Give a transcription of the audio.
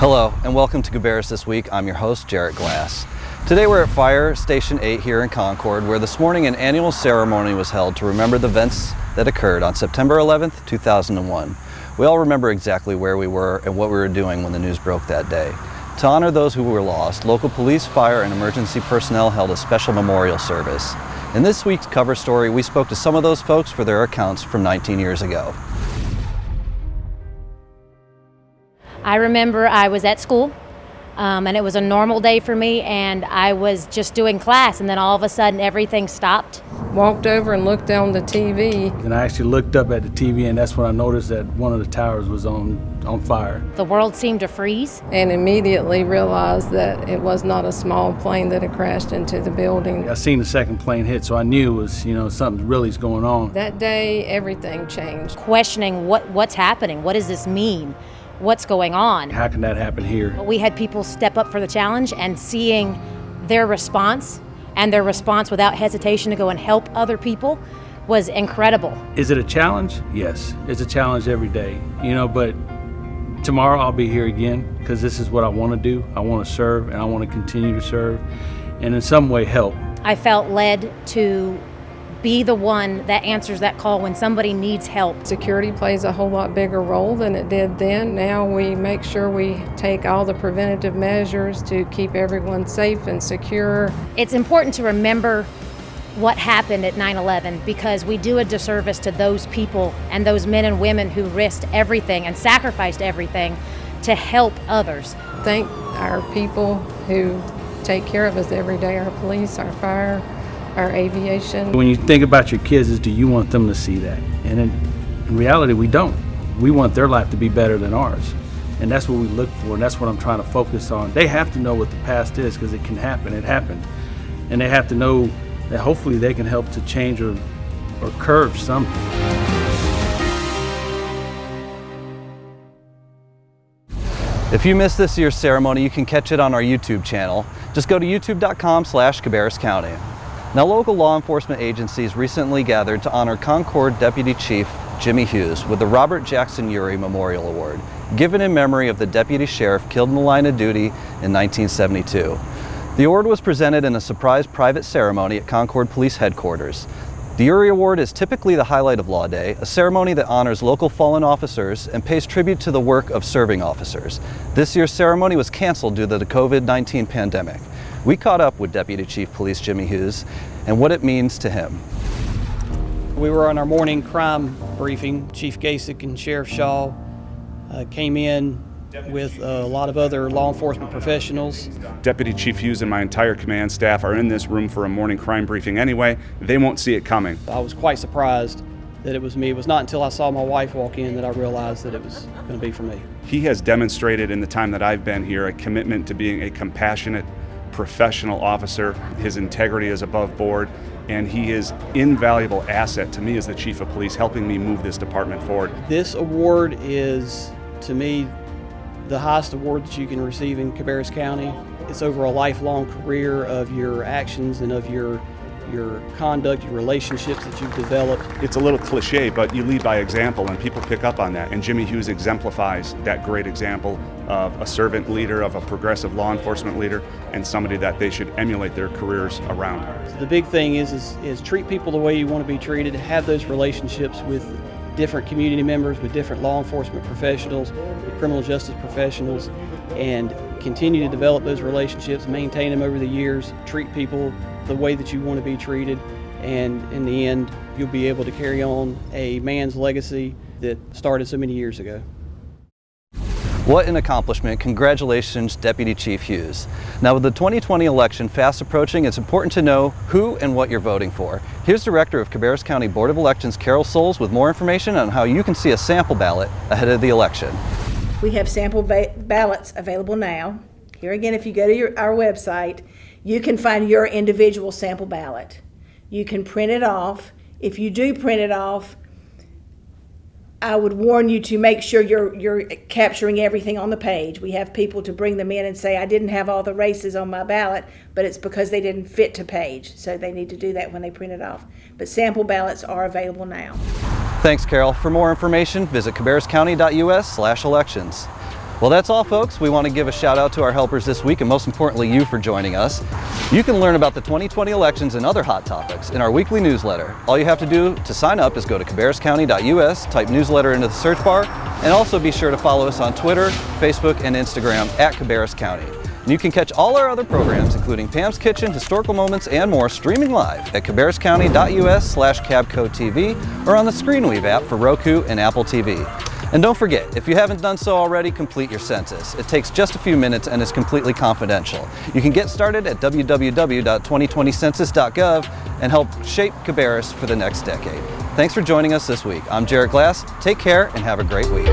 Hello and welcome to Cabarrus This Week. I'm your host, Jarrett Glass. Today we're at Fire Station 8 here in Concord, where this morning an annual ceremony was held to remember the events that occurred on September 11th, 2001. We all remember exactly where we were and what we were doing when the news broke that day. To honor those who were lost, local police, fire, and emergency personnel held a special memorial service. In this week's cover story, we spoke to some of those folks for their accounts from 19 years ago. I remember I was at school, and it was a normal day for me, and I was just doing class, and then all of a sudden everything stopped. Walked over and looked on the TV. And I actually looked up at the TV, and that's when I noticed that one of the towers was on fire. The world seemed to freeze. And immediately realized that it was not a small plane that had crashed into the building. I seen the second plane hit, so I knew it was, something really's going on. That day, everything changed. Questioning what's happening, what does this mean? What's going on? How can that happen here? We had people step up for the challenge, and seeing their response and their response without hesitation to go and help other people was incredible. Is it a challenge? Yes, it's a challenge every day, but tomorrow I'll be here again because this is what I want to do. I want to serve, and I want to continue to serve and in some way help. I felt led to be the one that answers that call when somebody needs help. Security plays a whole lot bigger role than it did then. Now we make sure we take all the preventative measures to keep everyone safe and secure. It's important to remember what happened at 9/11 because we do a disservice to those people and those men and women who risked everything and sacrificed everything to help others. Thank our people who take care of us every day, our police, our fire, our aviation. When you think about your kids, do you want them to see that? And in reality, we don't. We want their life to be better than ours. And that's what we look for, and that's what I'm trying to focus on. They have to know what the past is because it can happen. It happened. And they have to know that hopefully they can help to change or curb something. If you missed this year's ceremony, you can catch it on our YouTube channel. Just go to youtube.com/Cabarrus County. Now, local law enforcement agencies recently gathered to honor Concord Deputy Chief Jimmy Hughes with the Robert Jackson Urey Memorial Award, given in memory of the deputy sheriff killed in the line of duty in 1972. The award was presented in a surprise private ceremony at Concord Police Headquarters. The Urey Award is typically the highlight of Law Day, a ceremony that honors local fallen officers and pays tribute to the work of serving officers. This year's ceremony was canceled due to the COVID-19 pandemic. We caught up with Deputy Chief Police Jimmy Hughes and what it means to him. We were on our morning crime briefing. Chief Gasick and Sheriff Shaw came in with a lot of other law enforcement professionals. Deputy Chief Hughes and my entire command staff are in this room for a morning crime briefing anyway. They won't see it coming. I was quite surprised that it was me. It was not until I saw my wife walk in that I realized that it was going to be for me. He has demonstrated in the time that I've been here a commitment to being a compassionate, professional officer. His integrity is above board, and he is invaluable asset to me as the Chief of Police, helping me move this department forward. This award is, to me, the highest award that you can receive in Cabarrus County. It's over a lifelong career of your actions and of your conduct, your relationships that you've developed. It's a little cliche, but you lead by example, and people pick up on that. And Jimmy Hughes exemplifies that great example of a servant leader, of a progressive law enforcement leader, and somebody that they should emulate their careers around. So the big thing is treat people the way you want to be treated, have those relationships with different community members, with different law enforcement professionals, with criminal justice professionals, and continue to develop those relationships, maintain them over the years, treat people the way that you want to be treated, and in the end, you'll be able to carry on a man's legacy that started so many years ago. What an accomplishment. Congratulations, Deputy Chief Hughes. Now, with the 2020 election fast approaching, it's important to know who and what you're voting for. Here's Director of Cabarrus County Board of Elections, Carol Souls, with more information on how you can see a sample ballot ahead of the election. We have sample ballots available now. Here again, if you go to our website, you can find your individual sample ballot. You can print it off. If you do print it off, I would warn you to make sure you're capturing everything on the page. We have people to bring them in and say, I didn't have all the races on my ballot, but it's because they didn't fit to page. So they need to do that when they print it off. But sample ballots are available now. Thanks, Carol. For more information, visit cabarruscounty.us/elections. Well, that's all, folks. We want to give a shout out to our helpers this week, and most importantly, you for joining us. You can learn about the 2020 elections and other hot topics in our weekly newsletter. All you have to do to sign up is go to cabarruscounty.us, type newsletter into the search bar, and also be sure to follow us on Twitter, Facebook, and Instagram at Cabarrus County. And you can catch all our other programs, including Pam's Kitchen, Historical Moments, and more, streaming live at cabarruscounty.us/cabcotv or on the ScreenWeave app for Roku and Apple TV. And don't forget, if you haven't done so already, complete your census. It takes just a few minutes and is completely confidential. You can get started at www.2020census.gov and help shape Cabarrus for the next decade. Thanks for joining us this week. I'm Jarrett Glass. Take care and have a great week.